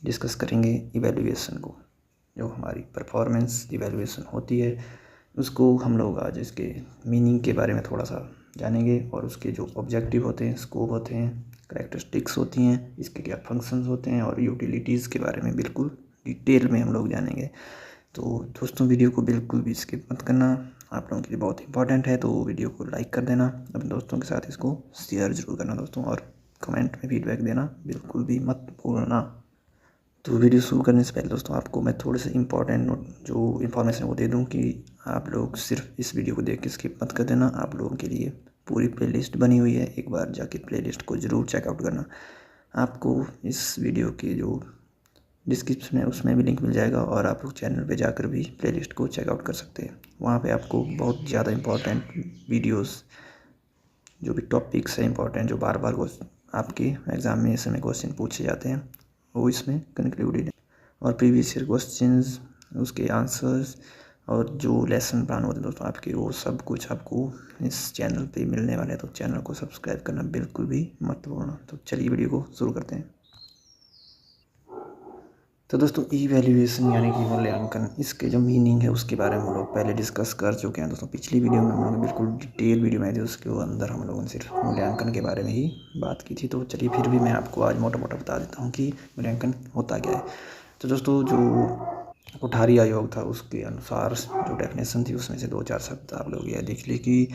Discuss करेंगे evaluation को। जो हमारी परफॉर्मेंस इवैल्यूएशन होती है उसको हम लोग आज इसके मीनिंग के बारे में थोड़ा सा जानेंगे और उसके जो ऑब्जेक्टिव होते हैं, स्कोप होते हैं, करैक्टरिस्टिक्स होती हैं, इसके क्या फंक्शंस होते हैं और यूटिलिटीज़ के बारे में बिल्कुल डिटेल में हम लोग जानेंगे। तो दोस्तों वीडियो को बिल्कुल भी स्किप मत करना, आप लोगों के लिए बहुत इंपॉर्टेंट है। तो वीडियो को लाइक कर देना, अपने दोस्तों के साथ इसको शेयर ज़रूर करना दोस्तों, और कमेंट में फीडबैक देना बिल्कुल भी मत भूलना। तो वीडियो शुरू करने से पहले दोस्तों आपको मैं थोड़े से इंपॉर्टेंट जो इन्फॉर्मेशन वो दे दूं कि आप लोग सिर्फ इस वीडियो को देख के स्किप मत कर देना। आप लोगों के लिए पूरी प्लेलिस्ट बनी हुई है, एक बार जाके प्लेलिस्ट को ज़रूर चेकआउट करना। आपको इस वीडियो के जो डिस्क्रिप्शन है उसमें भी लिंक मिल जाएगा और आप लोग चैनल पे जाकर भी प्लेलिस्ट को चेकआउट कर सकते हैं। वहाँ पे आपको बहुत ज़्यादा इंपॉर्टेंट वीडियोस, जो भी टॉपिक्स हैं इंपॉर्टेंट, जो बार बार आपके एग्जामिनेशन में क्वेश्चन पूछे जाते हैं, वो इसमें कंक्लूडेड है। और प्रीवियस ईयर क्वेश्चंस, उसके आंसर्स और जो लेसन प्लान होते हैं दोस्तों आपके, वो सब कुछ आपको इस चैनल पे मिलने वाले हैं। तो चैनल को सब्सक्राइब करना बिल्कुल भी मत भूलना। तो चलिए वीडियो को शुरू करते हैं। तो दोस्तों इवैल्यूएशन यानी कि मूल्यांकन, इसके जो मीनिंग है उसके बारे में हम लोग पहले डिस्कस कर चुके हैं दोस्तों। पिछली वीडियो में हम लोगों ने बिल्कुल डिटेल वीडियो बनाई थी, उसके अंदर हम लोगों ने सिर्फ मूल्यांकन के बारे में ही बात की थी। तो चलिए फिर भी मैं आपको आज मोटा मोटा बता देता हूँ कि मूल्यांकन होता क्या है। तो दोस्तों जो कोठारी आयोग था उसके अनुसार जो डेफिनेशन थी उसमें से 2-4 शब्द आप लोग यह देख लिए कि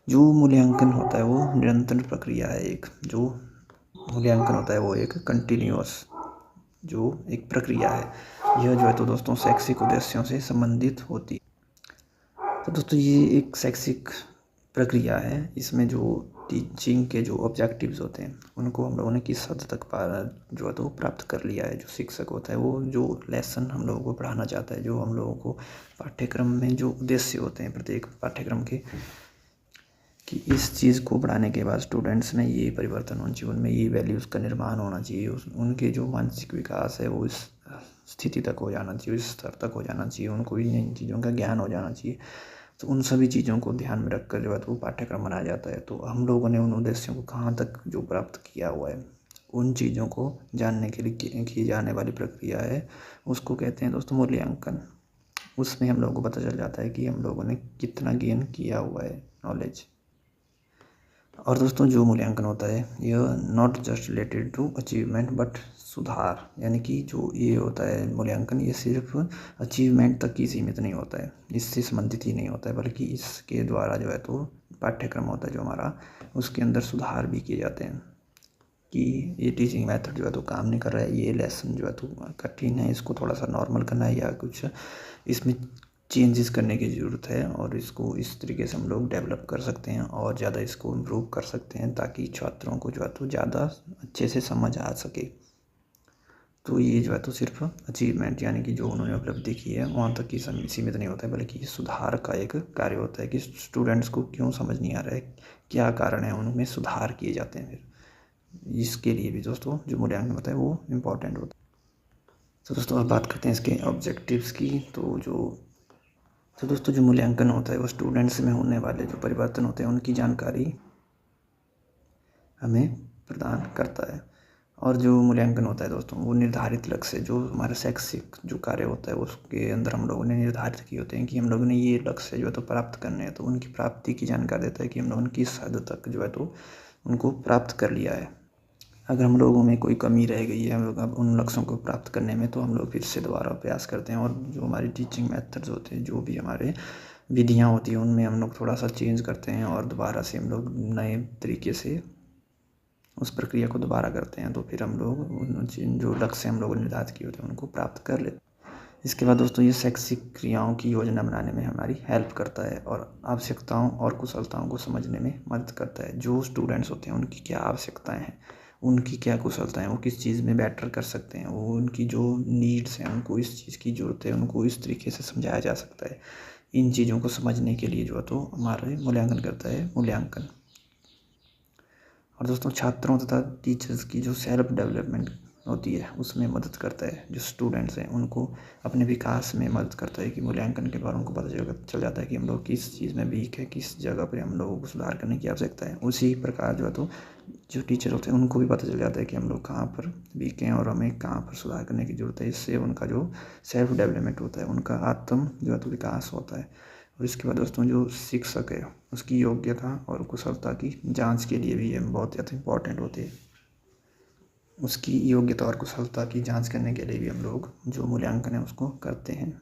जो मूल्यांकन होता है वो निरंतर प्रक्रिया है। एक जो मूल्यांकन होता है वो एक कंटिन्यूअस जो एक प्रक्रिया है। यह जो है तो दोस्तों शैक्षिक उद्देश्यों से संबंधित होती है। तो दोस्तों ये एक शैक्षिक प्रक्रिया है, इसमें जो टीचिंग के जो ऑब्जेक्टिव्स होते हैं उनको हम लोगों ने किस हद तक जो है तो प्राप्त कर लिया है। जो शिक्षक होता है वो जो लेसन हम लोगों को पढ़ाना चाहता है, जो हम लोगों को पाठ्यक्रम में जो उद्देश्य होते हैं प्रत्येक पाठ्यक्रम के, कि इस चीज़ को पढ़ाने के बाद स्टूडेंट्स में ये परिवर्तन होना चाहिए, उनमें ये वैल्यूज़ का निर्माण होना चाहिए, उनके जो मानसिक विकास है वो इस स्थिति तक हो जाना चाहिए, इस स्तर तक हो जाना चाहिए, उनको इन चीज़ों का ज्ञान हो जाना चाहिए। तो उन सभी चीज़ों को ध्यान में रखकर जो है तो वो पाठ्यक्रम बनाया जाता है। तो हम लोगों ने उन उद्देश्यों को कहाँ तक जो प्राप्त किया हुआ है, उन चीज़ों को जानने के लिए की जाने वाली प्रक्रिया है, उसको कहते हैं दोस्तों मूल्यांकन। उसमें हम लोगों को पता चल जाता है कि हम लोगों ने कितना गेन किया हुआ है नॉलेज। और दोस्तों जो मूल्यांकन होता है यह not just related to achievement but सुधार, यानी कि जो ये होता है मूल्यांकन, ये सिर्फ अचीवमेंट तक ही सीमित नहीं होता है, इससे संबंधित ही नहीं होता है, बल्कि इसके द्वारा जो है तो पाठ्यक्रम होता है जो हमारा, उसके अंदर सुधार भी किए जाते हैं कि ये टीचिंग मेथड जो है तो काम नहीं कर रहा है, ये लेसन जो है तो कठिन है, इसको थोड़ा सा नॉर्मल करना है या कुछ इसमें चेंजेस करने की ज़रूरत है, और इसको इस तरीके से हम लोग डेवलप कर सकते हैं और ज़्यादा इसको इम्प्रूव कर सकते हैं ताकि छात्रों को जो है तो ज़्यादा अच्छे से समझ आ सके। तो ये जो है तो सिर्फ अचीवमेंट यानी कि जो उन्होंने उपलब्धि की है वहाँ तक ही सीमित नहीं होता है, बल्कि ये सुधार का एक कार्य होता है कि स्टूडेंट्स को क्यों समझ नहीं आ रहा है, क्या कारण है, उनमें सुधार किए जाते हैं। फिर इसके लिए भी दोस्तों जो मूल्यांकन होता है वो इम्पोर्टेंट होता है। तो दोस्तों अब बात करते हैं इसके ऑब्जेक्टिव्स की। तो दोस्तों जो मूल्यांकन होता है वो स्टूडेंट्स में होने वाले जो परिवर्तन होते हैं उनकी जानकारी हमें प्रदान करता है। और जो मूल्यांकन होता है दोस्तों वो निर्धारित लक्ष्य, जो हमारा शैक्षिक जो कार्य होता है उसके अंदर हम लोगों ने निर्धारित किए होते हैं कि हम लोगों ने ये लक्ष्य जो है तो प्राप्त करने हैं, तो उनकी प्राप्ति की जानकारी देता है कि हम लोगों ने किस हद तक जो है तो उनको प्राप्त कर लिया है। अगर हम लोगों में कोई कमी रह गई है हम लोग अब उन लक्ष्यों को प्राप्त करने में, तो हम लोग फिर से दोबारा प्रयास करते हैं, और जो हमारी टीचिंग मेथड्स होते हैं, जो भी हमारे विधियाँ होती हैं, उनमें हम लोग थोड़ा सा चेंज करते हैं और दोबारा से हम लोग नए तरीके से उस प्रक्रिया को दोबारा करते हैं। तो फिर हम लोग उन जो लक्ष्य हम लोग निर्धारित किए होते हैं उनको प्राप्त कर लेते हैं। इसके बाद दोस्तों ये शैक्षिक क्रियाओं की योजना बनाने में हमारी हेल्प करता है और आवश्यकताओं और कुशलताओं को समझने में मदद करता है। जो स्टूडेंट्स होते हैं उनकी क्या आवश्यकताएं हैं, उनकी क्या कुशलताएं, वो किस चीज़ में बेटर कर सकते हैं, वो उनकी जो नीड्स हैं, उनको इस चीज़ की ज़रूरत है, उनको इस तरीके से समझाया जा सकता है। इन चीज़ों को समझने के लिए जो है तो हमारे मूल्यांकन करता है मूल्यांकन। और दोस्तों छात्रों तथा टीचर्स की जो सेल्फ डेवलपमेंट होती है उसमें मदद करता है। जो स्टूडेंट्स हैं उनको अपने विकास में मदद करता है कि मूल्यांकन के द्वारा उनको पता चल जाता है कि हम लोग किस चीज़ में वीक है, किस जगह पर हम लोगों को सुधार करने की आवश्यकता है। उसी प्रकार जो है तो जो टीचर होते हैं उनको भी पता चल जाता है कि हम लोग कहाँ पर वीक हैं और हमें कहाँ पर सुधार करने की ज़रूरत है। इससे उनका जो सेल्फ डेवलपमेंट होता है, उनका आत्म जो है तो विकास होता है। और इसके बाद दोस्तों जो शिक्षक है उसकी योग्यता और कुशलता की जांच के लिए भी ये बहुत ज़्यादा इम्पोर्टेंट होती है। उसकी योग्यता और कुशलता की जांच करने के लिए भी हम लोग जो मूल्यांकन है उसको करते हैं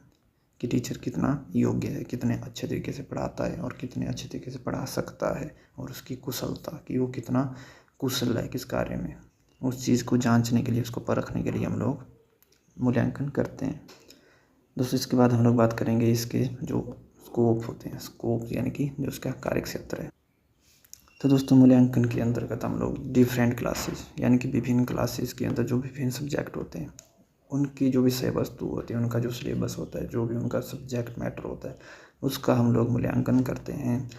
कि टीचर कितना योग्य है, कितने अच्छे तरीके से पढ़ाता है और कितने अच्छे तरीके से पढ़ा सकता है, और उसकी कुशलता कि वो कितना कुशल है किस कार्य में, उस चीज़ को जांचने के लिए, उसको परखने के लिए हम लोग मूल्यांकन करते हैं। दोस्तों इसके बाद हम लोग बात करेंगे इसके जो स्कोप होते हैं, स्कोप यानी कि जो उसका कार्यक्षेत्र है। तो दोस्तों मूल्यांकन के अंतर्गत हम लोग डिफरेंट क्लासेस यानी कि विभिन्न क्लासेस के अंदर जो विभिन्न सब्जेक्ट होते हैं उनकी जो विषय वस्तु होती है, उनका जो सिलेबस होता है, जो भी उनका सब्जेक्ट मैटर होता है उसका हम लोग मूल्यांकन करते हैं।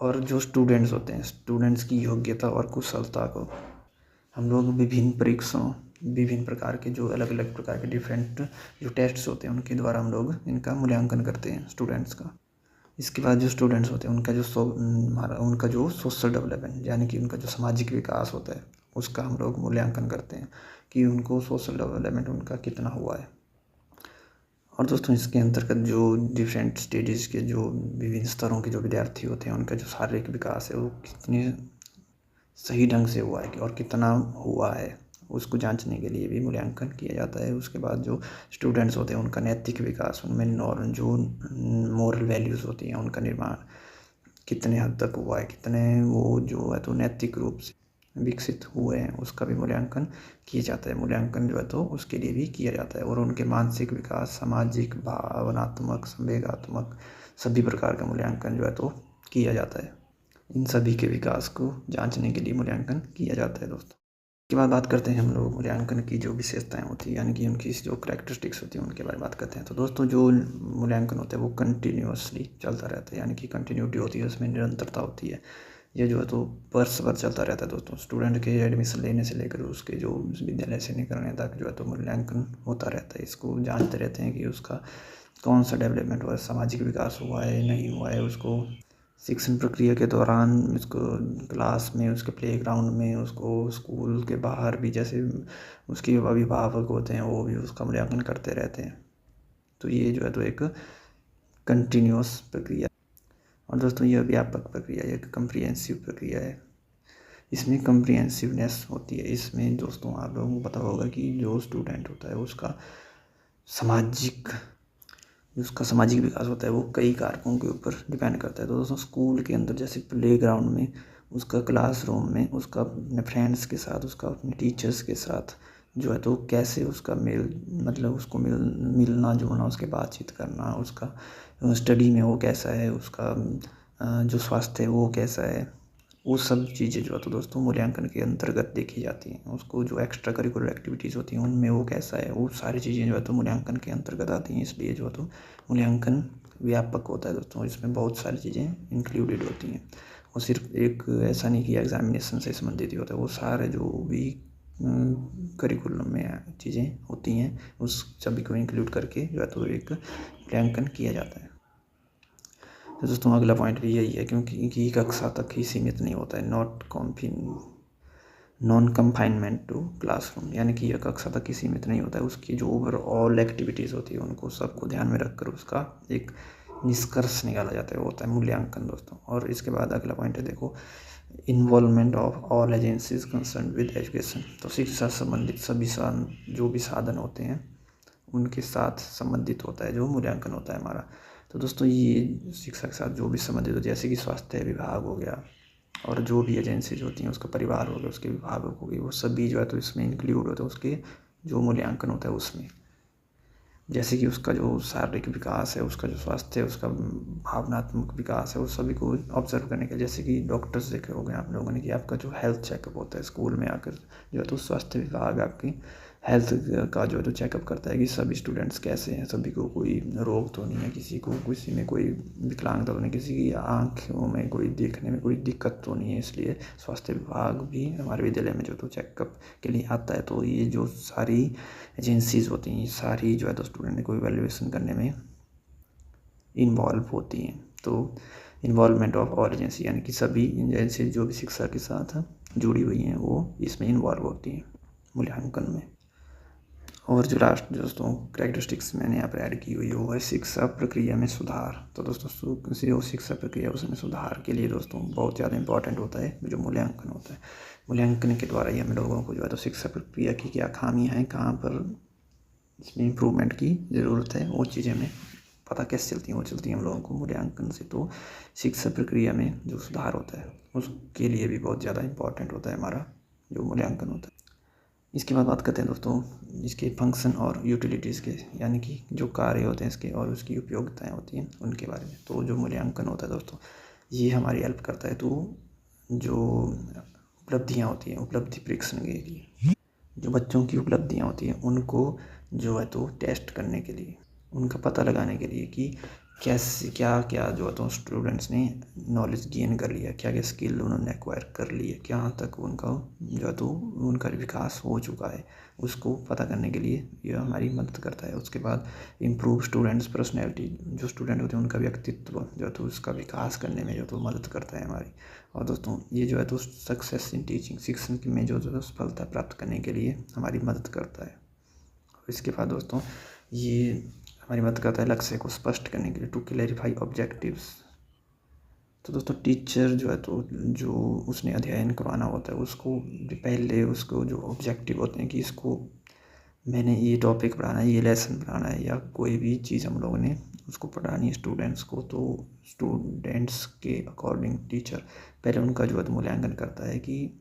और जो स्टूडेंट्स होते हैं, स्टूडेंट्स की योग्यता और कुशलता को हम लोग विभिन्न परीक्षाओं, विभिन्न प्रकार के जो अलग अलग प्रकार के डिफरेंट जो टेस्ट्स होते हैं उनके द्वारा हम लोग इनका मूल्यांकन करते हैं स्टूडेंट्स का। इसके बाद जो स्टूडेंट्स होते हैं उनका जो सोशल डेवलपमेंट यानी कि उनका जो सामाजिक विकास होता है उसका हम लोग मूल्यांकन करते हैं कि उनको सोशल डेवलपमेंट उनका कितना हुआ है। और दोस्तों इसके अंतर्गत जो डिफरेंट स्टेजेस के जो विभिन्न स्तरों के जो विद्यार्थी होते हैं उनका जो शारीरिक विकास है वो कितने सही ढंग से हुआ है और कितना हुआ है, उसको जांचने के लिए भी मूल्यांकन किया जाता है। उसके बाद जो स्टूडेंट्स होते हैं उनका नैतिक विकास, उनमें जो मोरल वैल्यूज़ होती हैं उनका निर्माण कितने हद तक हुआ है, कितने वो जो है तो नैतिक रूप से विकसित हुए हैं, उसका भी मूल्यांकन किया जाता है। मूल्यांकन जो है तो उसके लिए भी किया जाता है। और उनके मानसिक विकास, सामाजिक, भावनात्मक, संवेगात्मक सभी प्रकार का मूल्यांकन जो है तो किया जाता है। इन सभी के विकास को जांचने के लिए मूल्यांकन किया जाता है दोस्तों। इसके बाद बात करते हैं हम लोग मूल्यांकन की जो विशेषताएं होती हैं यानी कि उनकी जो करैक्टरिस्टिक्स होती हैं उनके बारे में बात करते हैं। तो दोस्तों जो मूल्यांकन होता है वो कंटिन्यूअसली चलता रहता है यानी कि कंटिन्यूटी होती है, उसमें निरंतरता होती है। ये जो है तो वर्ष भर चलता रहता है दोस्तों। स्टूडेंट के एडमिशन लेने से लेकर उसके जो विद्यालय से निकलने तक जो है तो मूल्यांकन होता रहता है। इसको जानते रहते हैं कि उसका कौन सा डेवलपमेंट हुआ है, सामाजिक विकास हुआ है नहीं हुआ है, उसको शिक्षण प्रक्रिया के दौरान, उसको क्लास में, उसके प्लेग्राउंड में, उसको स्कूल के बाहर भी जैसे उसके अभिभावक होते हैं वो भी उसका मूल्यांकन करते रहते हैं। तो ये जो है तो एक कंटिन्यूअस प्रक्रिया। और दोस्तों यह व्यापक प्रक्रिया, एक कम्प्रिहेंसिव प्रक्रिया है। इसमें कम्प्रिहेंसिवनेस होती है। इसमें दोस्तों आप लोगों को पता होगा कि जो स्टूडेंट होता है उसका सामाजिक विकास होता है वो कई कारकों के ऊपर डिपेंड करता है। तो दोस्तों स्कूल के अंदर जैसे प्लेग्राउंड में, उसका क्लासरूम में, उसका अपने फ्रेंड्स के साथ, उसका अपने टीचर्स के साथ जो है तो कैसे उसका उसको मिलना जुलना, उसके बातचीत करना, उसका स्टडी में वो कैसा है, उसका जो स्वास्थ्य है वो कैसा है, वो सब चीज़ें जो है तो दोस्तों मूल्यांकन के अंतर्गत देखी जाती हैं। उसको जो एक्स्ट्रा करिकुलर एक्टिविटीज़ होती हैं उनमें वो कैसा है, वो सारी चीज़ें जो है तो मूल्यांकन के अंतर्गत आती हैं। इसलिए जो है तो मूल्यांकन व्यापक होता है दोस्तों। इसमें बहुत सारी चीज़ें इंक्लूडेड होती हैं। वो सिर्फ एक ऐसा नहीं कि एग्जामिनेशन से संबंधित ही होता है, वो सारे जो भी करिकुलम में चीज़ें होती हैं उस सभी को इंक्लूड करके जो है तो एक मूल्यांकन किया जाता है। तो दोस्तों अगला पॉइंट भी यही है क्योंकि कक्षा तक ही सीमित नहीं होता है, नॉन कंफाइनमेंट टू क्लासरूम, यानी कि यह कक्षा तक ही सीमित नहीं होता है। उसकी जो ओवरऑल एक्टिविटीज़ होती है उनको सबको ध्यान में रखकर उसका एक निष्कर्ष निकाला जाता है, वो होता है मूल्यांकन दोस्तों। और इसके बाद अगला पॉइंट है देखो, involvement of all agencies concern with education. तो शिक्षा से संबंधित सभी जो भी साधन होते हैं उनके साथ संबंधित होता है जो मूल्यांकन होता है हमारा। तो दोस्तों ये शिक्षा के साथ जो भी संबंधित हो, जैसे कि स्वास्थ्य विभाग हो गया और जो भी एजेंसीज होती हैं, उसका परिवार हो गया, उसके विभाग हो गए, वो सभी जो है तो इसमें इंक्लूड होते हैं उसके जो मूल्यांकन होता है उसमें। जैसे कि उसका जो शारीरिक विकास है, उसका जो स्वास्थ्य है, उसका भावनात्मक विकास है, वो सभी को ऑब्जर्व करने के, जैसे कि डॉक्टर्स देखे हो गए आप लोगों ने कि आपका जो हेल्थ चेकअप होता है स्कूल में आकर जो है तो स्वास्थ्य विभाग आपकी हेल्थ का जो है तो चेकअप करता है कि सभी स्टूडेंट्स कैसे हैं, सभी को कोई रोग तो नहीं है, किसी में कोई विकलांगता तो नहीं, किसी की आँखों में कोई देखने में कोई दिक्कत तो नहीं है। इसलिए स्वास्थ्य विभाग भी हमारे विद्यालय में जो तो चेकअप के लिए आता है। तो ये जो सारी एजेंसीज होती हैं सारी जो है तो स्टूडेंट को इवैल्यूएशन करने में इन्वॉल्व होती हैं। तो इन्वॉल्वमेंट ऑफ ऑल एजेंसी यानी कि सभी एजेंसी जो भी शिक्षा के साथ जुड़ी हुई हैं वो इसमें इन्वॉल्व होती हैं मूल्यांकन में। और जो लास्ट दोस्तों करैक्टरिस्टिक्स मैंने यहाँ पर ऐड की हुई है वो है शिक्षा प्रक्रिया में सुधार। तो दोस्तों जो शिक्षा प्रक्रिया उसमें सुधार के लिए दोस्तों बहुत ज़्यादा इंपॉर्टेंट होता है जो मूल्यांकन होता है। मूल्यांकन के द्वारा ही हम लोगों को जो है तो शिक्षा प्रक्रिया की क्या खामियाँ हैं, कहाँ पर इसमें इम्प्रूवमेंट की ज़रूरत है, वो चीज़ें हमें पता कैसे चलती हैं, वो चलती हैं हम लोगों को मूल्यांकन से। तो शिक्षा प्रक्रिया में जो सुधार होता है उसके लिए भी बहुत ज़्यादा इम्पॉर्टेंट होता है हमारा जो मूल्यांकन होता है। इसके बाद बात करते हैं दोस्तों इसके फंक्शन और यूटिलिटीज़ के, यानी कि जो कार्य होते हैं इसके और उसकी उपयोगिताएं होती हैं उनके बारे में। तो जो मूल्यांकन होता है दोस्तों ये हमारी हेल्प करता है तो जो उपलब्धियाँ होती हैं उपलब्धि परीक्षण के लिए, जो बच्चों की उपलब्धियाँ होती हैं उनको जो है तो टेस्ट करने के लिए, उनका पता लगाने के लिए कि कैसे क्या क्या जो है तो स्टूडेंट्स ने नॉलेज गेन कर लिया, क्या क्या स्किल उन्होंने एक्वायर कर लिए, कहाँ तक उनका जो है तो उनका विकास हो चुका है, उसको पता करने के लिए यह हमारी मदद करता है। उसके बाद इम्प्रूव स्टूडेंट्स पर्सनैलिटी, जो स्टूडेंट होते हैं उनका व्यक्तित्व जो है तो उसका विकास करने में जो तो मदद करता है हमारी। और दोस्तों ये जो है तो सक्सेस इन टीचिंग, शिक्षण में जो है सफलता प्राप्त करने के लिए हमारी मदद करता है। और इसके बाद दोस्तों ये हमारी मदद करता है लक्ष्य को स्पष्ट करने के लिए, टू क्लैरिफाई ऑब्जेक्टिव्स। तो दोस्तों टीचर जो है तो जो उसने अध्ययन करवाना होता है उसको पहले उसको जो ऑब्जेक्टिव होते हैं कि इसको मैंने ये टॉपिक पढ़ाना है, ये लेसन पढ़ाना है, या कोई भी चीज़ हम लोगों ने उसको पढ़ानी है स्टूडेंट्स को, तो स्टूडेंट्स के अकॉर्डिंग टीचर पहले उनका जो है तो मूल्यांकन करता है कि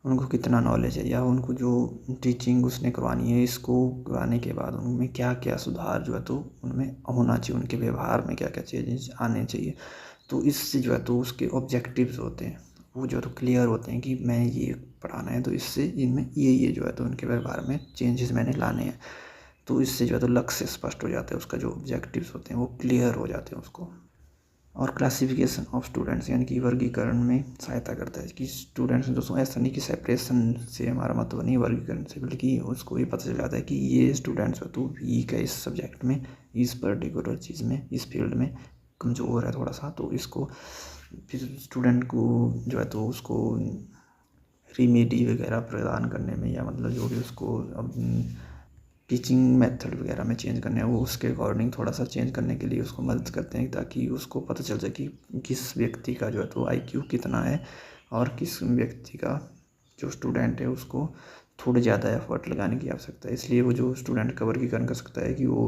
उनको कितना नॉलेज है, या उनको जो टीचिंग उसने करवानी है इसको करवाने के बाद उनमें क्या क्या सुधार जो है तो उनमें होना चाहिए, उनके व्यवहार में क्या क्या चेंजेस आने चाहिए। तो इससे जो है तो उसके ऑब्जेक्टिव्स होते हैं वो जो है तो क्लियर होते हैं कि मैं ये पढ़ाना है तो इससे इनमें ये जो है तो उनके व्यवहार में चेंजेस मैंने लाने हैं। तो इससे जो है तो लक्ष्य स्पष्ट हो जाता है, उसका जो ऑब्जेक्टिव्स होते हैं वो क्लियर हो जाते हैं उसको। और क्लासिफिकेशन ऑफ स्टूडेंट्स यानी कि वर्गीकरण में सहायता करता है कि स्टूडेंट्स दोस्तों ऐसा नहीं कि सेपरेशन से हमारा मतलब नहीं वर्गीकरण से, बल्कि उसको ये पता चल जाता है कि ये स्टूडेंट्स तो वीक है इस सब्जेक्ट में, इस पर्टिकुलर चीज़ में, इस फील्ड में कमज़ोर है थोड़ा सा, तो इसको फिर स्टूडेंट को जो है तो उसको रिमेडी वगैरह प्रदान करने में, या मतलब जो भी उसको अब टीचिंग मेथड वगैरह में चेंज करने हैं वो उसके अकॉर्डिंग थोड़ा सा चेंज करने के लिए उसको मदद करते हैं, ताकि उसको पता चल जाए कि किस व्यक्ति का जो है तो IQ कितना है, और किस व्यक्ति का जो स्टूडेंट है उसको थोड़ी ज़्यादा एफर्ट लगाने की आवश्यकता है। इसलिए वो जो स्टूडेंट का वर्गीकरण कर सकता है कि वो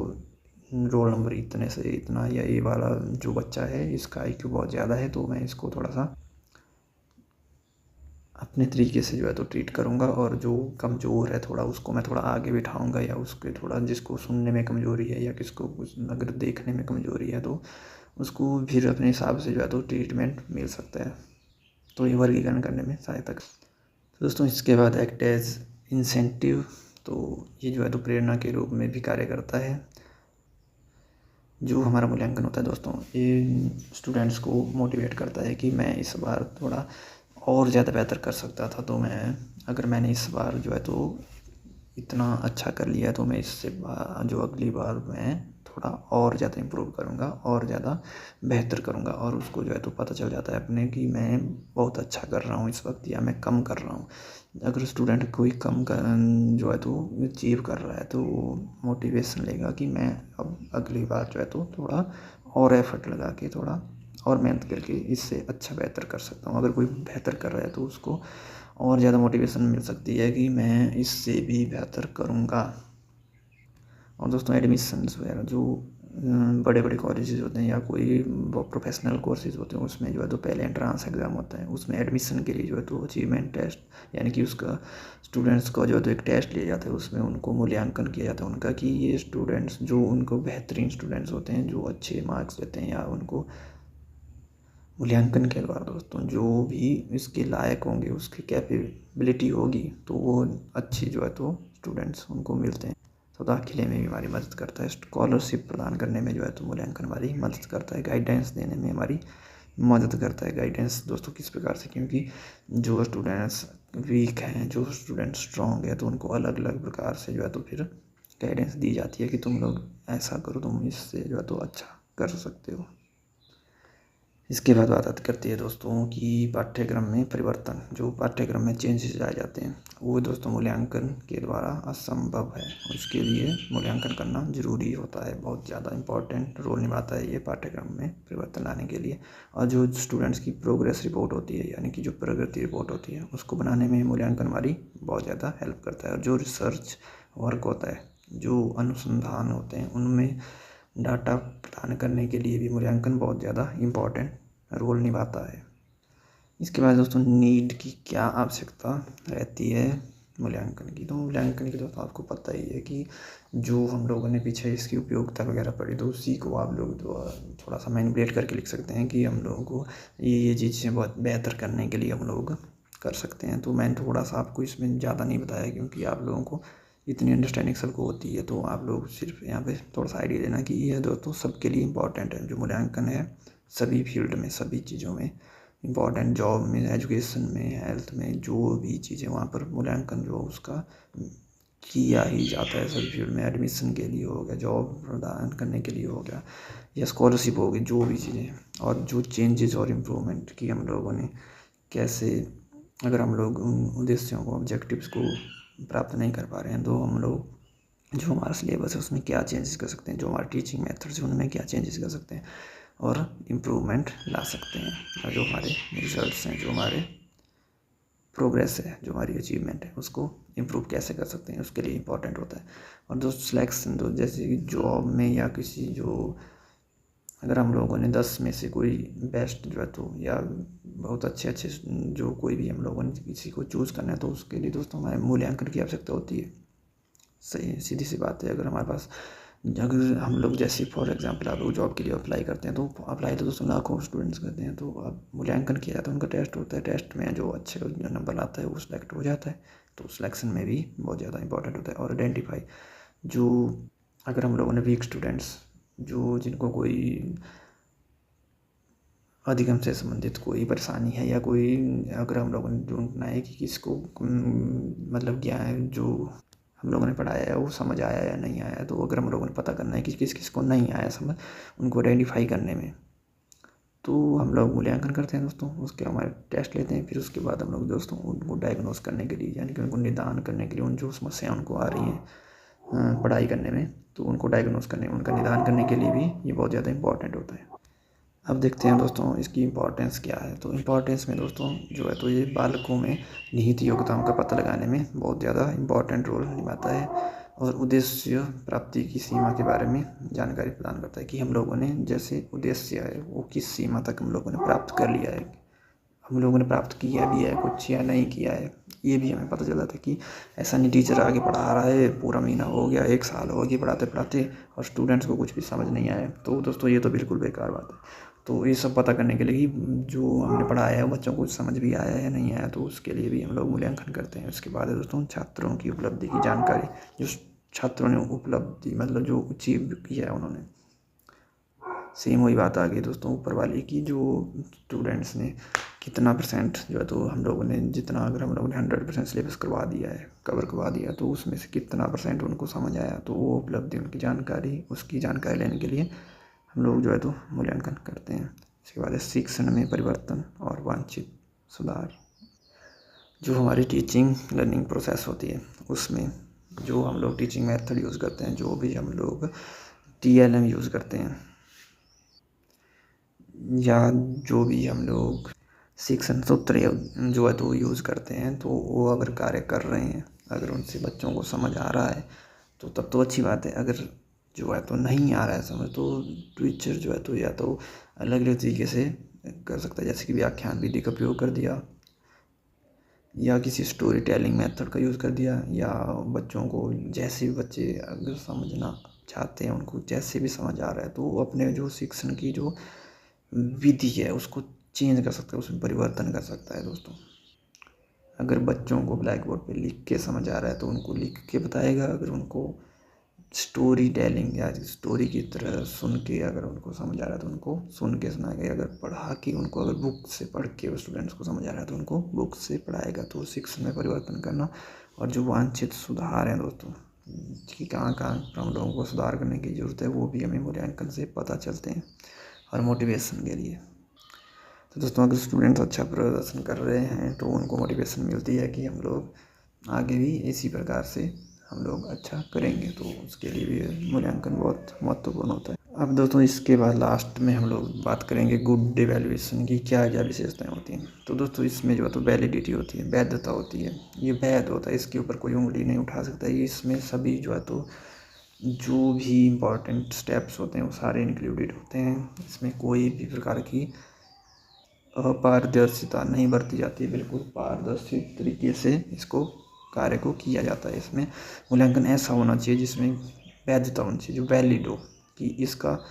रोल नंबर इतने से इतना, या ये वाला जो बच्चा है इसका IQ बहुत ज़्यादा है तो मैं इसको थोड़ा सा अपने तरीके से जो है तो ट्रीट करूँगा, और जो कमज़ोर है थोड़ा उसको मैं थोड़ा आगे बिठाऊँगा, या उसके थोड़ा जिसको सुनने में कमज़ोरी है या किसको अगर देखने में कमज़ोरी है तो उसको फिर अपने हिसाब से जो है तो ट्रीटमेंट मिल सकता है। तो ये वर्गीकरण करने में सहायता कर। तो दोस्तों इसके बाद एक्ट एज इंसेंटिव, तो ये जो है तो प्रेरणा के रूप में भी कार्य करता है। जो हमारा मूल्यांकन होता है दोस्तों ये स्टूडेंट्स को मोटिवेट करता है कि मैं इस बार थोड़ा और ज़्यादा बेहतर कर सकता था, तो अगर मैंने इस बार जो है तो इतना अच्छा कर लिया तो मैं इससे जो अगली बार मैं थोड़ा और ज़्यादा इम्प्रूव करूँगा और ज़्यादा बेहतर करूँगा। और उसको जो है तो पता चल जाता है अपने कि मैं बहुत अच्छा कर रहा हूँ इस वक्त, या मैं कम कर रहा हूँ। अगर स्टूडेंट कोई कम कर जो है तो अचीव कर रहा है तो वो मोटिवेशन लेगा कि मैं अब अगली बार जो है तो थोड़ा और एफर्ट लगा के थोड़ा और मेहनत करके इससे अच्छा बेहतर कर सकता हूँ। अगर कोई बेहतर कर रहा है तो उसको और ज़्यादा मोटिवेशन मिल सकती है कि मैं इससे भी बेहतर करूँगा। और दोस्तों एडमिशन्स वगैरह जो बड़े बड़े कॉलेजेस होते हैं या कोई प्रोफेशनल कोर्सेज होते हैं उसमें जो है तो पहले एंट्रेंस एग्ज़ाम होता है, उसमें एडमिशन के लिए जो है तो अचीवमेंट टेस्ट यानी कि उसका स्टूडेंट्स का जो है तो एक टेस्ट लिया जाता है, उसमें उनको मूल्यांकन किया जाता है उनका कि ये स्टूडेंट्स जो उनको बेहतरीन स्टूडेंट्स होते हैं जो अच्छे मार्क्स लेते हैं, या उनको मूल्यांकन के द्वारा दोस्तों जो भी इसके लायक होंगे उसकी कैपेबिलिटी होगी तो वो अच्छी जो है तो स्टूडेंट्स उनको मिलते हैं। तो दाखिले में भी हमारी मदद करता है, स्कॉलरशिप प्रदान करने में जो है तो मूल्यांकन हमारी मदद करता है, गाइडेंस देने में हमारी मदद करता है। गाइडेंस दोस्तों किस प्रकार से, क्योंकि जो स्टूडेंट्स वीक हैं जो स्टूडेंट्स स्ट्रॉन्ग है तो उनको अलग अलग प्रकार से जो है तो फिर गाइडेंस दी जाती है कि तुम लोग ऐसा करो, तुम इससे जो है तो अच्छा कर सकते हो। इसके बाद बात करती है दोस्तों कि पाठ्यक्रम में परिवर्तन, जो पाठ्यक्रम में चेंजेस आए जाते हैं वो दोस्तों मूल्यांकन के द्वारा असंभव है। उसके लिए मूल्यांकन करना ज़रूरी होता है, बहुत ज़्यादा इम्पोर्टेंट रोल निभाता है ये पाठ्यक्रम में परिवर्तन लाने के लिए। और जो स्टूडेंट्स की प्रोग्रेस रिपोर्ट होती है, यानी कि जो प्रगति रिपोर्ट होती है, उसको बनाने में मूल्यांकन हमारी बहुत ज़्यादा हेल्प करता है। और जो रिसर्च वर्क होता है, जो अनुसंधान होते हैं, उनमें डाटा प्रदान करने के लिए भी मूल्यांकन बहुत ज़्यादा इम्पोर्टेंट रोल निभाता है। इसके बाद दोस्तों नीड की क्या आवश्यकता रहती है मूल्यांकन की। तो मूल्यांकन की दोस्तों आपको पता ही है कि जो हम लोगों ने पीछे इसकी उपयोगिता वगैरह पढ़ी, तो उसी को आप लोग थोड़ा सा मैनिपुलेट करके लिख सकते हैं कि हम लोगों को ये चीज़ें बहुत बेहतर करने के लिए हम लोग कर सकते हैं। तो मैंने थोड़ा सा आपको इसमें ज़्यादा नहीं बताया, क्योंकि आप लोगों को इतनी अंडरस्टैंडिंग सबको होती है, तो आप लोग सिर्फ यहाँ पे थोड़ा सा आइडिया देना कि यह दोस्तों सबके लिए इम्पॉर्टेंट है। जो मूल्यांकन है सभी फील्ड में, सभी चीज़ों में इम्पॉर्टेंट, जॉब में, एजुकेशन में, हेल्थ में, जो भी चीज़ें वहाँ पर मूल्यांकन जो उसका किया ही जाता है। सभी फील्ड में एडमिशन के लिए हो गया, जॉब प्रदान करने के लिए हो गया, या स्कॉलरशिप हो गई, जो भी चीज़ें। और जो चेंजेस और इम्प्रूवमेंट की हम लोगों ने कैसे, अगर हम लोग उन उद्देश्यों को, ऑब्जेक्टिव्स को प्राप्त नहीं कर पा रहे हैं, तो हम लोग जो हमारा सिलेबस है उसमें क्या चेंजेस कर सकते हैं, जो हमारे टीचिंग मेथड्स हैं उनमें क्या चेंजेस कर सकते हैं और इम्प्रूवमेंट ला सकते हैं। और जो हमारे रिजल्ट्स हैं, जो हमारे प्रोग्रेस है, जो हमारी अचीवमेंट है, उसको इम्प्रूव कैसे कर सकते हैं, उसके लिए इम्पोर्टेंट होता है। और दोस्त सिलेक्शन, तो जैसे कि जॉब में या किसी, जो अगर हम लोगों ने 10 में से कोई बेस्ट जो है तो, या बहुत अच्छे अच्छे जो कोई भी हम लोगों ने किसी को चूज़ करना है, तो उसके लिए दोस्तों हमारे मूल्यांकन की आवश्यकता होती है। सही सीधी सी बात है। अगर हमारे पास, अगर हम लोग जैसे फॉर एग्जांपल आप लोग जॉब के लिए अप्लाई करते हैं, तो अप्लाई तो दोस्तों लाखों स्टूडेंट्स करते हैं, तो अब मूल्यांकन किया जाता है, उनका टेस्ट होता है, टेस्ट में जो अच्छे जो नंबर आता है वो सिलेक्ट हो जाता है। तो सिलेक्शन में भी बहुत ज़्यादा इंपॉर्टेंट होता है। और आइडेंटिफाई, जो अगर हम लोगों ने वीक स्टूडेंट्स, जो जिनको कोई अधिगम से संबंधित कोई परेशानी है, या कोई, अगर हम लोगों ने ढूंढना है कि किसको मतलब क्या है, जो हम लोगों ने पढ़ाया है वो समझ आया या नहीं आया, तो अगर हम लोगों ने पता करना है कि किस किस को नहीं आया समझ, उनको आइडेंटिफाई करने में, तो हम लोग मूल्यांकन करते हैं दोस्तों। उसके हमारे टेस्ट लेते हैं, फिर उसके बाद हम लोग दोस्तों उनको डायग्नोस करने के लिए, यानी कि उनको निदान करने के लिए, उन जो समस्याएं उनको आ रही हैं पढ़ाई करने में, तो उनको डायग्नोस करने, उनका निदान करने के लिए भी ये बहुत ज़्यादा इंपॉर्टेंट होता है। अब देखते हैं दोस्तों इसकी इम्पोर्टेंस क्या है। तो इम्पोर्टेंस में दोस्तों जो है तो ये बालकों में निहित योग्यताओं का पता लगाने में बहुत ज़्यादा इम्पोर्टेंट रोल निभाता है, और उद्देश्य प्राप्ति की सीमा के बारे में जानकारी प्रदान करता है कि हम लोगों ने जैसे उद्देश्य है वो किस सीमा तक हम लोगों ने प्राप्त कर लिया है, हम लोगों ने प्राप्त किया भी है कुछ या नहीं किया है, ये भी हमें पता चल जाता है। कि ऐसा नहीं टीचर आगे पढ़ा रहा है, पूरा महीना हो गया, 1 साल हो गया पढ़ाते पढ़ाते, और स्टूडेंट्स को कुछ भी समझ नहीं आया, तो दोस्तों ये तो बिल्कुल बेकार बात है। तो ये सब पता करने के लिए कि जो हमने पढ़ाया है बच्चों को समझ भी आया है या नहीं आया, तो उसके लिए भी हम लोग मूल्यांकन करते हैं। उसके बाद है दोस्तों छात्रों की उपलब्धि की जानकारी, जो छात्रों ने उपलब्धि मतलब जो अचीव किया है उन्होंने, सेम वही बात आ गई दोस्तों ऊपर वाली की, जो स्टूडेंट्स ने कितना परसेंट जो है तो हम लोगों ने जितना, अगर हम लोगों ने 100% सिलेबस करवा दिया है, कवर करवा दिया, तो उसमें से कितना परसेंट उनको समझ आया, तो वो उपलब्धि उनकी जानकारी, उसकी जानकारी लेने के लिए हम लोग जो है तो मूल्यांकन करते हैं। इसके बाद है शिक्षण में परिवर्तन और वांछित सुधार। जो हमारी टीचिंग लर्निंग प्रोसेस होती है उसमें जो हम लोग टीचिंग मेथड यूज़ करते हैं, जो भी हम लोग TLM यूज़ करते हैं, या जो भी हम लोग शिक्षण सूत्र जो है तो यूज़ करते हैं, तो वो अगर कार्य कर रहे हैं, अगर उनसे बच्चों को समझ आ रहा है, तो तब तो अच्छी बात है। अगर जो है तो नहीं आ रहा है समझ, तो टीचर जो है तो या तो अलग अलग तरीके से कर सकता है, जैसे कि व्याख्यान विधि का प्रयोग कर दिया, या किसी स्टोरी टेलिंग मेथड का यूज़ कर दिया, या बच्चों को जैसे भी बच्चे अगर समझना चाहते हैं, उनको जैसे भी समझ आ रहा है, तो वो अपने जो शिक्षण की जो विधि है उसको चेंज कर सकता है, उसमें परिवर्तन कर सकता है दोस्तों। अगर बच्चों को ब्लैक बोर्ड पे लिख के समझ आ रहा है तो उनको लिख के बताएगा, अगर उनको स्टोरी टेलिंग या स्टोरी की तरह सुन के अगर उनको समझ आ रहा है तो उनको सुन के सुनाएगा, अगर पढ़ा के उनको, अगर बुक से पढ़ के स्टूडेंट्स को समझ आ रहा है तो उनको बुक से पढ़ाएगा। तो शिक्षण में परिवर्तन करना, और जो वांछित सुधार हैं दोस्तों कि कहाँ कहाँ हम लोगों को सुधार करने की ज़रूरत है, वो भी हमें मूल्यांकन से पता चलते हैं। और मोटिवेशन के लिए तो दोस्तों अगर स्टूडेंट्स अच्छा प्रदर्शन कर रहे हैं तो उनको मोटिवेशन मिलती है कि हम लोग आगे भी इसी प्रकार से हम लोग अच्छा करेंगे, तो उसके लिए भी मूल्यांकन बहुत महत्वपूर्ण होता है। अब दोस्तों इसके बाद लास्ट में हम लोग बात करेंगे गुड इवैल्यूएशन की क्या क्या विशेषताएं होती हैं। तो दोस्तों इसमें जो है तो वैलिडिटी होती है, वैधता होती है, ये वैध होता है, इसके ऊपर कोई उंगली नहीं उठा सकता। ये इसमें सभी जो है तो जो भी इम्पोर्टेंट स्टेप्स होते हैं वो सारे इंक्लूडेड होते हैं। इसमें कोई भी प्रकार की अपारदर्शिता नहीं बरती जाती है, बिल्कुल पारदर्शी तरीके से इसको कार्य को किया जाता है। इसमें मूल्यांकन ऐसा होना चाहिए जिसमें वैधता होनी चाहिए, जो वैलिड हो, कि इसका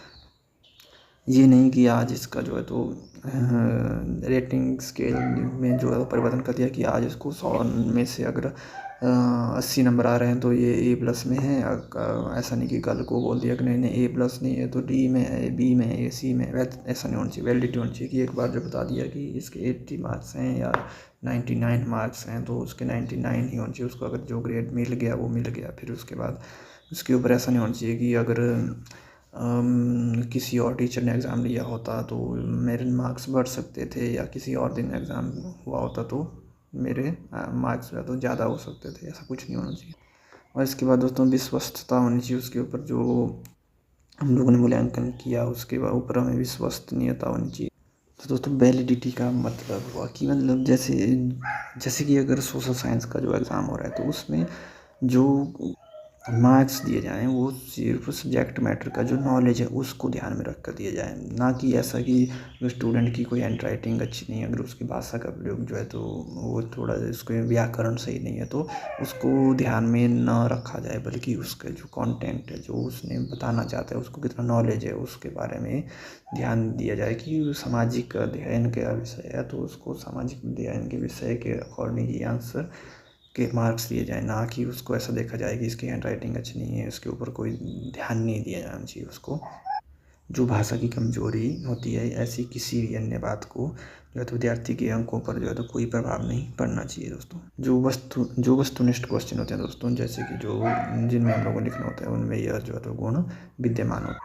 ये नहीं कि आज इसका जो है तो रेटिंग स्केल में जो है परिवर्तन कर दिया कि आज इसको 100 में से अगर 80 नंबर आ रहे हैं तो ये A+ में है। ऐसा नहीं कि कल को बोल दिया कि नहीं नहीं A+ नहीं है तो D में है, B में है, C में है। ऐसा नहीं होना चाहिए, वैलिडिटी होनी चाहिए कि एक बार जो बता दिया कि इसके 80 मार्क्स हैं या 99 मार्क्स हैं तो उसके 99 ही होने चाहिए। उसको अगर जो ग्रेड मिल गया वो मिल गया। फिर उसके बाद उसके ऊपर ऐसा नहीं होना चाहिए कि अगर किसी और टीचर ने एग्ज़ाम लिया होता तो मेरे मार्क्स बढ़ सकते थे, या किसी और दिन एग्ज़ाम हुआ होता तो मेरे मार्क्स जो है तो ज़्यादा हो सकते थे। ऐसा कुछ नहीं होना चाहिए। और इसके बाद दोस्तों विश्वस्तता होनी चाहिए उसके ऊपर, जो हम लोगों ने मूल्यांकन किया उसके ऊपर हमें विश्वसनीयता होनी चाहिए। तो दोस्तों वैलिडिटी का मतलब हुआ कि मतलब जैसे जैसे कि अगर सोशल साइंस का जो एग्ज़ाम हो रहा है तो उसमें जो मार्क्स दिए जाएँ वो सिर्फ सब्जेक्ट मैटर का जो नॉलेज है उसको ध्यान में रख कर दिए जाए, ना कि ऐसा कि स्टूडेंट की कोई हैंड राइटिंग अच्छी नहीं है, अगर उसकी भाषा का प्रयोग जो है तो वो थोड़ा उसके व्याकरण सही नहीं है तो उसको ध्यान में न रखा जाए, बल्कि उसका जो कंटेंट है, जो उसने बताना चाहता है, उसको कितना नॉलेज है उसके बारे में ध्यान दिया जाए। कि सामाजिक अध्ययन का विषय है तो उसको सामाजिक अध्ययन के विषय के अकॉर्डिंग ही आंसर के मार्क्स दिए जाए, ना कि उसको ऐसा देखा जाए कि इसकी हैंड राइटिंग अच्छी नहीं है, इसके ऊपर कोई ध्यान नहीं दिया जाना चाहिए उसको। जो भाषा की कमजोरी होती है ऐसी किसी भी अन्य बात को जो है तो विद्यार्थी के अंकों पर जो है तो कोई प्रभाव नहीं पड़ना चाहिए। दोस्तों जो वस्तुनिष्ठ क्वेश्चन होते हैं दोस्तों, जैसे कि जो जिनमें हम लोगों को लिखना होता है उनमें यह जो है तो गुण विद्यमान होता है।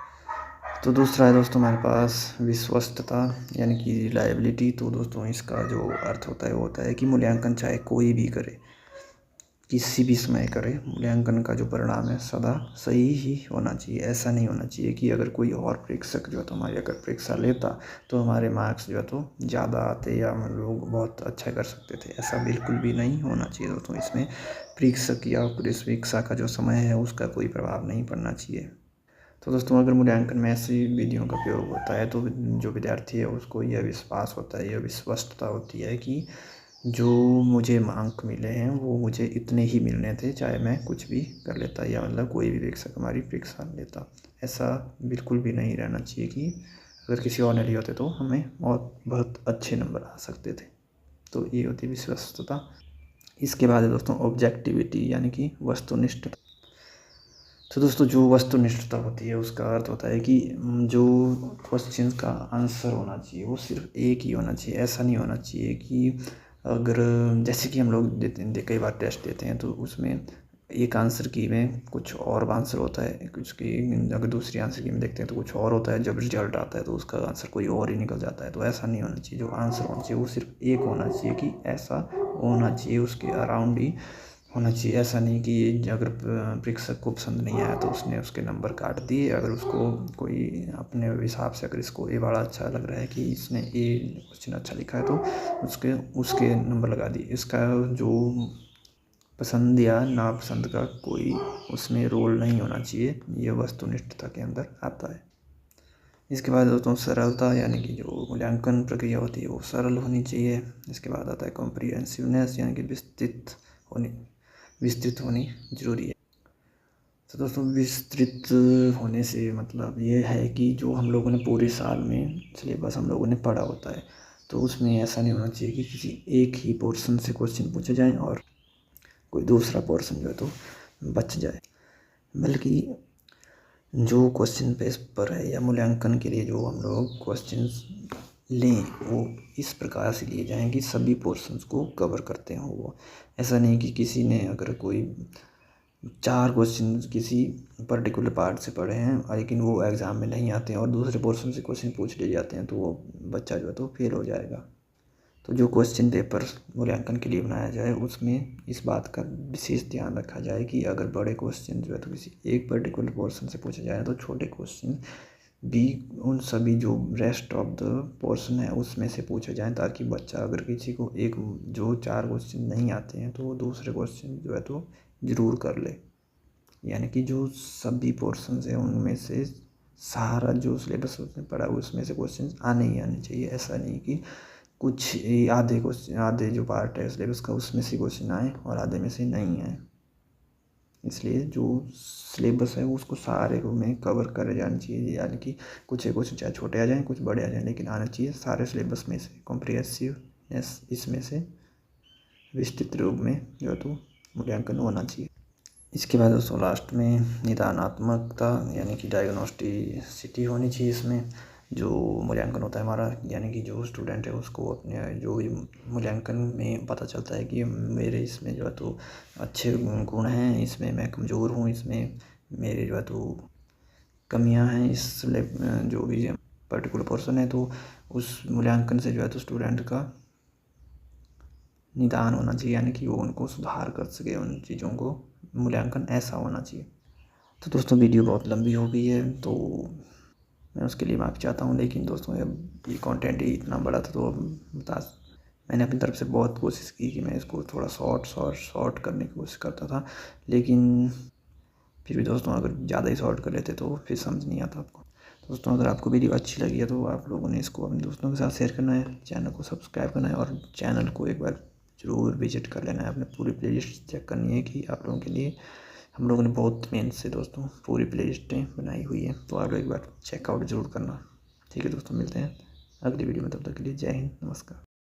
तो दूसरा है दोस्तों हमारे पास विश्वस्तता यानी कि रिलायबिलिटी। तो दोस्तों इसका जो अर्थ होता है वो होता है कि मूल्यांकन चाहे कोई भी करे, किसी भी समय करे, मूल्यांकन का जो परिणाम है सदा सही ही होना चाहिए। ऐसा नहीं होना चाहिए कि अगर कोई और परीक्षक जो है तो हमारी अगर परीक्षा लेता तो हमारे मार्क्स जो है तो ज़्यादा आते या हम लोग बहुत अच्छा कर सकते थे। ऐसा बिल्कुल भी नहीं होना चाहिए दोस्तों। इसमें परीक्षक या परीक्षा का जो समय है उसका कोई प्रभाव नहीं पड़ना चाहिए। तो दोस्तों अगर मूल्यांकन में ऐसी विधियों का प्रयोग होता है तो जो विद्यार्थी है उसको यह विश्वास होता है, यह विश्वस्तता होती है कि जो मुझे अंक मिले हैं वो मुझे इतने ही मिलने थे, चाहे मैं कुछ भी कर लेता या मतलब कोई भी परीक्षक हमारी परीक्षा लेता। ऐसा बिल्कुल भी नहीं रहना चाहिए कि अगर किसी और ने लिए होते तो हमें और बहुत अच्छे नंबर आ सकते थे। तो ये होती है विश्वस्तता। इसके बाद है दोस्तों ऑब्जेक्टिविटी यानी कि वस्तुनिष्ठता। तो दोस्तों जो वस्तुनिष्ठता होती है उसका अर्थ होता है कि जो क्वेश्चन का आंसर होना चाहिए वो सिर्फ एक ही होना चाहिए। ऐसा नहीं होना चाहिए कि अगर जैसे कि हम लोग कई बार टेस्ट देते हैं तो उसमें एक आंसर की में कुछ और आंसर होता है, कुछ की अगर दूसरी आंसर की में देखते हैं तो कुछ और होता है, जब रिजल्ट आता है तो उसका आंसर कोई और ही निकल जाता है। तो ऐसा नहीं होना चाहिए। जो आंसर होना चाहिए वो सिर्फ एक होना चाहिए, कि ऐसा होना चाहिए, उसके अराउंड ही होना चाहिए। ऐसा नहीं कि अगर परीक्षक को पसंद नहीं आया तो उसने उसके नंबर काट दिए। अगर उसको कोई अपने हिसाब से अगर इसको ये बड़ा अच्छा लग रहा है कि इसने ये क्वेश्चन अच्छा लिखा है तो उसके उसके नंबर लगा दिए। इसका जो पसंद या नापसंद का कोई उसमें रोल नहीं होना चाहिए। ये वस्तुनिष्ठता के अंदर आता है। इसके बाद दोस्तों सरलता यानी कि जो मूल्यांकन प्रक्रिया होती है वो सरल होनी चाहिए। इसके बाद आता है कॉम्प्रिहेंसिवनेस यानी कि विस्तृत होनी जरूरी है। तो दोस्तों विस्तृत होने से मतलब ये है कि जो हम लोगों ने पूरे साल में सिलेबस हम लोगों ने पढ़ा होता है तो उसमें ऐसा नहीं होना चाहिए कि किसी एक ही पोर्शन से क्वेश्चन पूछे जाएं और कोई दूसरा पोर्शन जो है तो बच जाए, बल्कि जो क्वेश्चन पेपर है या मूल्यांकन के लिए जो हम लोग क्वेश्चंस लें वो इस प्रकार से लिए जाएं कि सभी पोर्शंस को कवर करते हों। वो ऐसा नहीं कि किसी ने अगर कोई 4 क्वेश्चन किसी पर्टिकुलर पार्ट से पढ़े हैं लेकिन वो एग्ज़ाम में नहीं आते हैं और दूसरे पोर्शन से क्वेश्चन पूछ लिए जाते हैं, तो वो बच्चा जो है तो फेल हो जाएगा। तो जो क्वेश्चन पेपर मूल्यांकन के लिए बनाया जाए उसमें इस बात का विशेष ध्यान रखा जाए कि अगर बड़े क्वेश्चन जो है तो किसी एक पर्टिकुलर पोर्शन से पूछे जाए तो छोटे क्वेश्चन भी उन सभी जो रेस्ट ऑफ द पोर्शन है उसमें से पूछे जाएँ, ताकि बच्चा अगर किसी को एक जो 4 क्वेश्चन नहीं आते हैं तो वो दूसरे क्वेश्चन जो है तो ज़रूर कर ले। यानी कि जो सभी पोर्शंस हैं उनमें से सारा जो सिलेबस उसने पढ़ा है उसमें से क्वेश्चन आने ही आने चाहिए। ऐसा नहीं कि कुछ आधे क्वेश्चन, आधे जो पार्ट है सिलेबस का उसमें से क्वेश्चन आए और आधे में से नहीं आए। इसलिए जो सिलेबस है उसको सारे को में कवर करे जाना चाहिए, यानी कि कुछ एक क्वेश्चन चाहे छोटे आ जाएँ कुछ बड़े आ जाएँ लेकिन आना चाहिए सारे सिलेबस में से। कॉम्प्रिहेंसिवनेस इसमें से विस्तृत रूप में जो है तो मूल्यांकन होना चाहिए। इसके बाद दोस्तों लास्ट में निदानात्मकता यानी कि डायग्नोस्टिसिटी होनी चाहिए। इसमें जो मूल्यांकन होता है हमारा, यानी कि जो स्टूडेंट है उसको अपने जो भी मूल्यांकन में पता चलता है कि मेरे इसमें जो है तो अच्छे गुण हैं, इसमें मैं कमज़ोर हूँ, इसमें मेरे जो है तो कमियां हैं, इस जो भी पर्टिकुलर पर्सन है, तो उस मूल्यांकन से जो है तो स्टूडेंट का निदान होना चाहिए, यानी कि वो उनको सुधार कर सके उन चीज़ों को। मूल्यांकन ऐसा होना चाहिए। तो दोस्तों वीडियो बहुत लंबी हो गई है तो मैं उसके लिए माफ़ी चाहता हूँ, लेकिन दोस्तों अब ये कंटेंट ही इतना बड़ा था तो मैंने अपनी तरफ से बहुत कोशिश की कि मैं इसको थोड़ा शॉर्ट करने की कोशिश करता था, लेकिन फिर भी दोस्तों अगर ज़्यादा ही शॉर्ट कर लेते तो फिर समझ नहीं आता आपको। दोस्तों अगर आपको वीडियो अच्छी लगी है तो आप लोगों ने इसको अपने दोस्तों के साथ शेयर करना है, चैनल को सब्सक्राइब करना है और चैनल को एक बार ज़रूर विजिट कर लेना है। अपने पूरी प्लेलिस्ट चेक करनी है कि आप लोगों के लिए हम लोगों ने बहुत मेहनत से दोस्तों पूरी प्लेलिस्टें बनाई हुई है, तो आप लोग एक बार चेकआउट ज़रूर करना। ठीक है दोस्तों, मिलते हैं अगली वीडियो में, तब तक के लिए जय हिंद, नमस्कार।